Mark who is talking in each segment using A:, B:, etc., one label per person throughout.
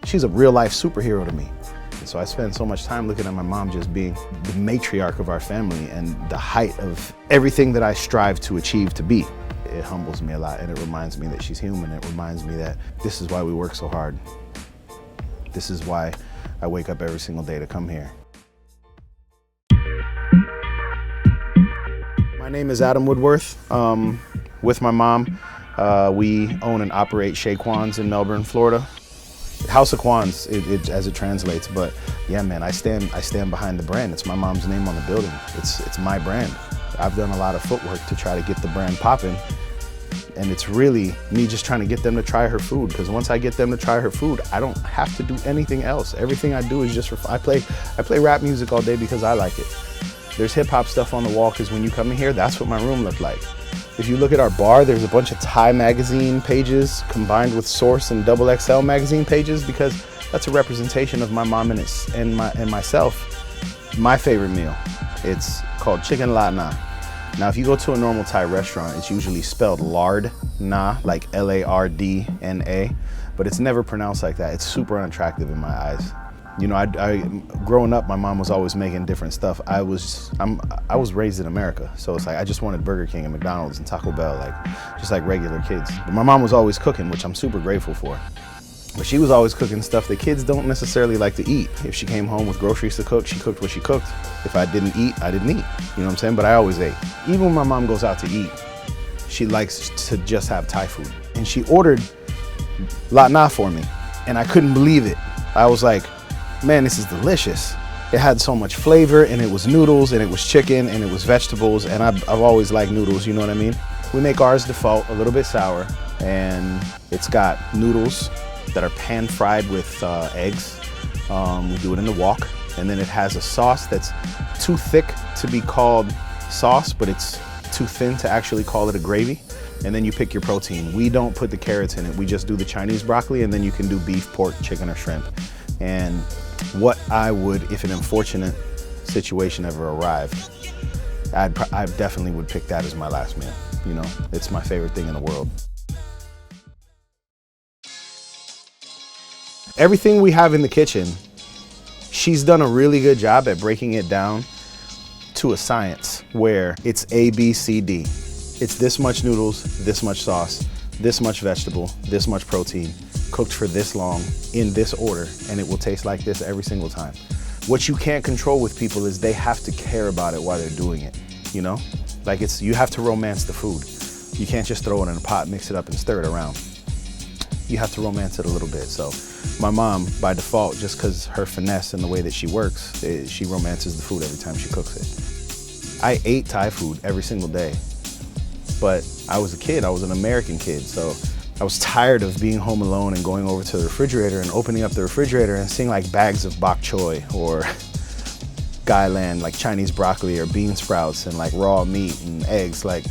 A: She's a real life superhero to me. And so I spend so much time looking at my mom just being the matriarch of our family and the height of everything that I strive to achieve to be. It humbles me a lot, and it reminds me that she's human. It reminds me that this is why we work so hard. This is why I wake up every single day to come here. My name is Adam Woodworth. With my mom, we own and operate Chez Quans in Melbourne, Florida. House of Quans, as it translates, but yeah, man, I stand behind the brand. It's my mom's name on the building. It's my brand. I've done a lot of footwork to try to get the brand popping, and it's really me just trying to get them to try her food, because once I get them to try her food, I don't have to do anything else. Everything I do is just for I play rap music all day because I like it. There's hip hop stuff on the wall because when you come in here, that's what my room looked like. If you look at our bar, there's a bunch of Thai magazine pages combined with Source and XXL magazine pages, because that's a representation of my mom and myself. My favorite meal, it's called chicken lat na. Now, if you go to a normal Thai restaurant, it's usually spelled lard na, like Lardna, but it's never pronounced like that. It's super unattractive in my eyes. You know, growing up, my mom was always making different stuff. I was raised in America, so it's like I just wanted Burger King and McDonald's and Taco Bell, just like regular kids. But my mom was always cooking, which I'm super grateful for. But she was always cooking stuff that kids don't necessarily like to eat. If she came home with groceries to cook, she cooked what she cooked. If I didn't eat, I didn't eat. You know what I'm saying? But I always ate. Even when my mom goes out to eat, she likes to just have Thai food. And she ordered lat na for me, and I couldn't believe it. I was like, man, this is delicious. It had so much flavor, and it was noodles, and it was chicken, and it was vegetables, and I've always liked noodles, you know what I mean? We make ours default, a little bit sour, and it's got noodles that are pan-fried with eggs. We do it in the wok, and then it has a sauce that's too thick to be called sauce, but it's too thin to actually call it a gravy. And then you pick your protein. We don't put the carrots in it. We just do the Chinese broccoli, and then you can do beef, pork, chicken, or shrimp. And what I would, if an unfortunate situation ever arrived, I definitely would pick that as my last meal. You know, it's my favorite thing in the world. Everything we have in the kitchen, she's done a really good job at breaking it down to a science where it's A, B, C, D. It's this much noodles, this much sauce, this much vegetable, this much protein, cooked for this long, in this order, and it will taste like this every single time. What you can't control with people is they have to care about it while they're doing it, you know? Like you have to romance the food. You can't just throw it in a pot, mix it up, and stir it around. You have to romance it a little bit. So my mom, by default, just because her finesse and the way that she works, she romances the food every time she cooks it. I ate Thai food every single day, but I was a kid, I was an American kid, so I was tired of being home alone and going over to the refrigerator and opening up the refrigerator and seeing like bags of bok choy or gailan, like Chinese broccoli, or bean sprouts and like raw meat and eggs. Like,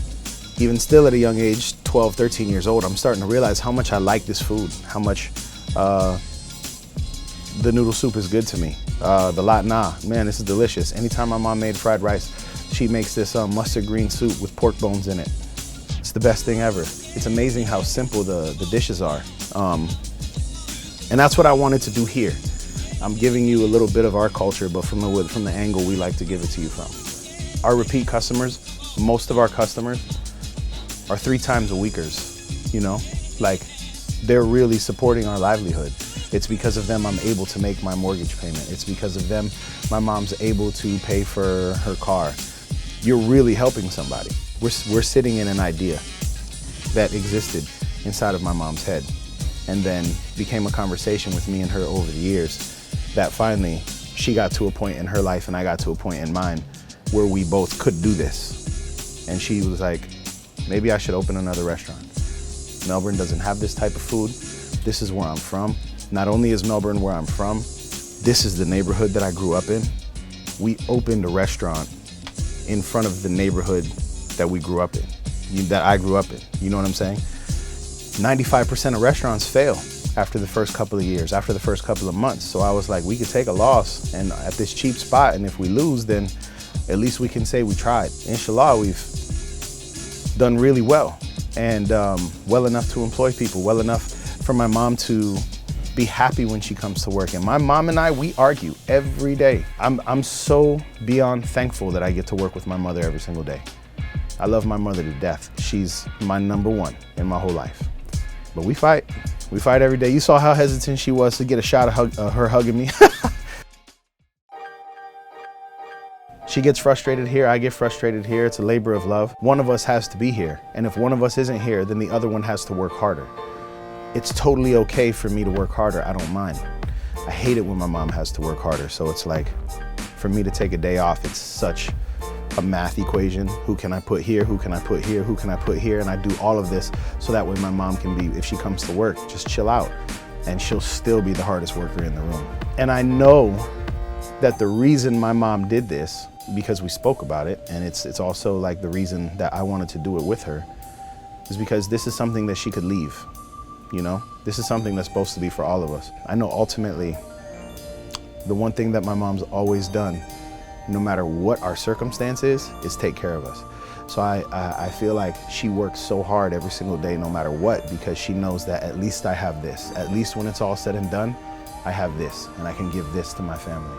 A: even still at a young age, 12, 13 years old, I'm starting to realize how much I like this food, how much the noodle soup is good to me. The lat na, man, this is delicious. Anytime my mom made fried rice, she makes this mustard green soup with pork bones in it. It's the best thing ever. It's amazing how simple the dishes are. And that's what I wanted to do here. I'm giving you a little bit of our culture, but from the angle we like to give it to you from. Our repeat customers, most of our customers are 3 times a weekers, you know? Like, they're really supporting our livelihood. It's because of them I'm able to make my mortgage payment. It's because of them my mom's able to pay for her car. You're really helping somebody. We're sitting in an idea that existed inside of my mom's head, and then became a conversation with me and her over the years, that finally she got to a point in her life and I got to a point in mine where we both could do this. And she was like, maybe I should open another restaurant. Melbourne doesn't have this type of food. This is where I'm from. Not only is Melbourne where I'm from, this is the neighborhood that I grew up in. We opened a restaurant in front of the neighborhood that we grew up in, that I grew up in. You know what I'm saying? 95% of restaurants fail after the first couple of years, after the first couple of months. So I was like, we could take a loss and at this cheap spot, and if we lose, then at least we can say we tried. Inshallah, we've done really well, and well enough to employ people, well enough for my mom to be happy when she comes to work. And my mom and I, we argue every day. I'm so beyond thankful that I get to work with my mother every single day. I love my mother to death. She's my number one in my whole life. But we fight. We fight every day. You saw how hesitant she was to get a shot of her hugging me. She gets frustrated here, I get frustrated here. It's a labor of love. One of us has to be here. And if one of us isn't here, then the other one has to work harder. It's totally okay for me to work harder. I don't mind. I hate it when my mom has to work harder. So it's like, for me to take a day off, it's such a math equation. Who can I put here? Who can I put here? Who can I put here? And I do all of this so that way my mom can be, if she comes to work, just chill out. And she'll still be the hardest worker in the room. And I know that the reason my mom did this, because we spoke about it, and it's also like the reason that I wanted to do it with her, is because this is something that she could leave, you know? This is something that's supposed to be for all of us. I know ultimately, the one thing that my mom's always done, no matter what our circumstance is take care of us. So I feel like she works so hard every single day, no matter what, because she knows that at least I have this. At least when it's all said and done, I have this, and I can give this to my family.